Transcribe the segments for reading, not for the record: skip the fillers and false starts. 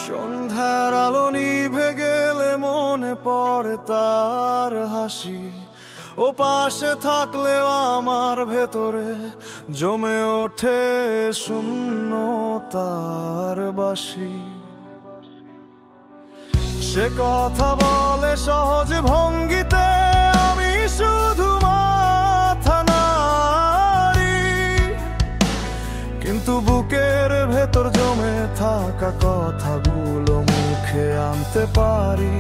সন্ধ্যার আলো নিভে গেলে মনে পড়ে তার হাসি, ও পাশে থাকলেও আমার ভেতরে জমে ওঠে শূন্যতার বাসি। সে কথা বলে সহজ ভঙ্গিতে, আমি শুধু মাথা নাড়ি, কিন্তু বুকের ভেতর জমে থাকা কথাগুলো মুখে আনতে পারি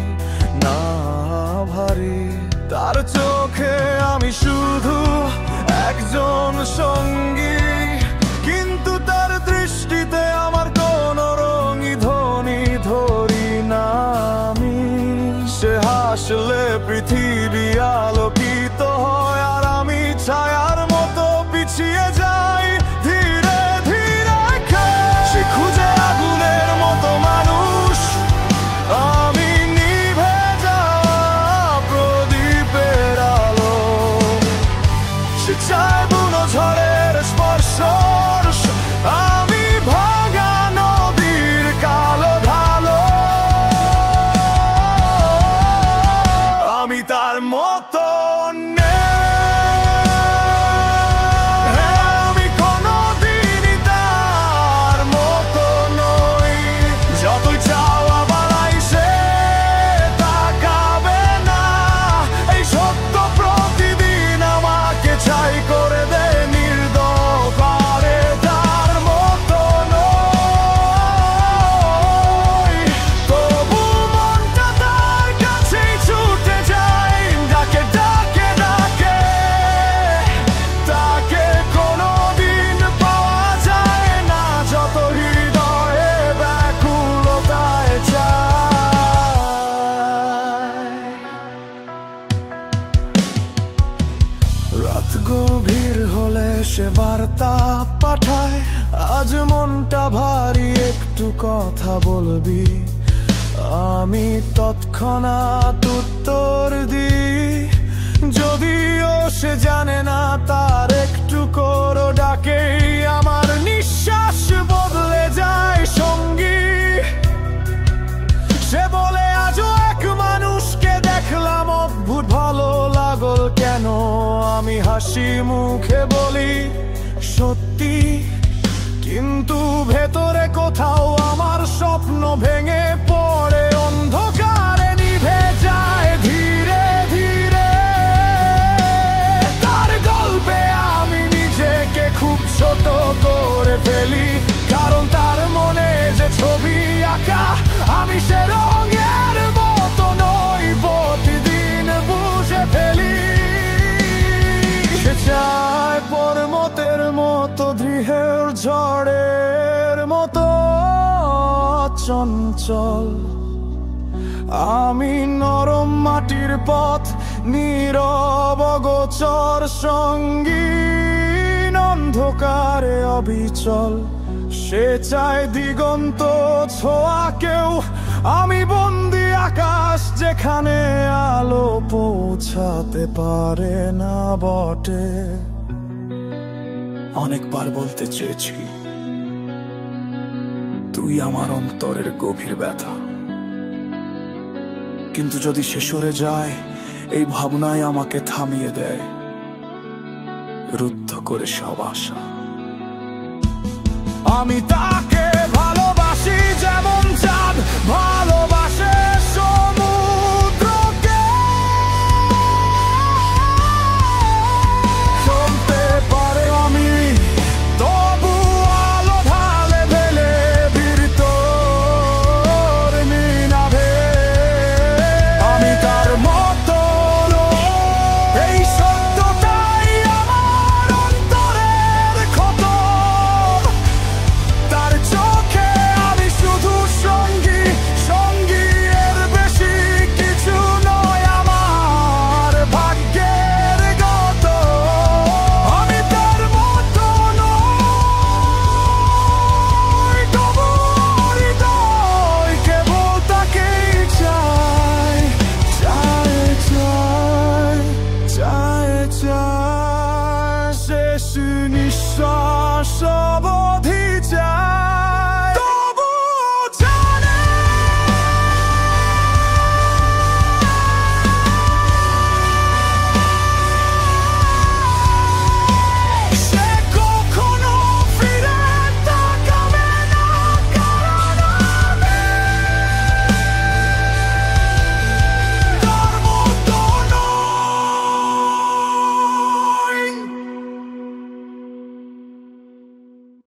না ভারী। তার চোখে আমি শুধু একজন সঙ্গী, কিন্তু তার দৃষ্টিতে আমার কোনো রঙই ধ্বনি ধরি না আমি। সে হাসলে পৃথিবী আলোকিত হয়, আর আমি ছায়ার মতো পিছিয়ে যাই ধীরে ধীরে। সে খুঁজে আগুনের মতো মানুষ, আমি নিভে যাওয়া প্রদীপের আলো। সে চায় বুনো ঝড়ের স্পর্শ, আমি ভাঙা নদীর কালো ঢালো। আমি তার মতো গভীর হলে সে বার্তা পাঠায়, আজ মনটা ভারী, একটু কথা বলবি। আমি তৎক্ষণাৎ উত্তর দিই, যদিও সে জানে না তার একটু করো ডাকেই আমার নিঃশ্বাস বদলে যায় সঙ্গী। সে বলে আজও এক মানুষকে দেখলাম, অদ্ভুত ভালো লাগল কেন। আমি হাসি মুখে বলি সত্যি, কিন্তু ভেতরে কোথাও আমার স্বপ্ন ভেঙে পড়ে, অন্ধকারে নিভে যায় ধীরে ধীরে। তার গল্পে আমি নিজেকে খুব ছোট করে ফেলি, কারণ তার মনে যে ছবি আঁকা, আমি সে রঙের মতো নই, প্রতিদিন বুঝে ফেলি। সে চায় পর্বতের মতো, দৃঢ়ের ঝড়ের মতো চঞ্চল। আমি নরম মাটির পথ, নীরব গোচর সঙ্গী, অন্ধকারে অবিচল। সে চায় দিগন্ত ছোঁয়া কেউ, আমি বন্দি আকাশ, যেখানে আলো পৌঁছাতে পারে না বটে। অনেকবার বলতে চেয়েছি, তুই আমার অন্তরের গভীর ব্যথা, কিন্তু যদি সে সরে যায়, এই ভাবনায় আমাকে থামিয়ে দেয়, রুদ্ধ করে সব আশা। আমি তাকে ভালোবাসি যেমন চাঁদ ভালোবাসে সমুদ্রকে। চলতে পারে আমি, তবু আলো ঢালে ফেলে ভিতর নিনাভে। আমি তার মতো এই সত্যটাই আমার অন্তরের ক্ষত। তার চোখে আমি শুধু সঙ্গী, সঙ্গী এর বেশি কিছু নয় আমার ভাগ্যের গত। আমি তার মতো নই, তবু হৃদয় কেবল তাকেই চায়, চায় চায় চায় চায়। শেষ নিঃশ্বাস অবধি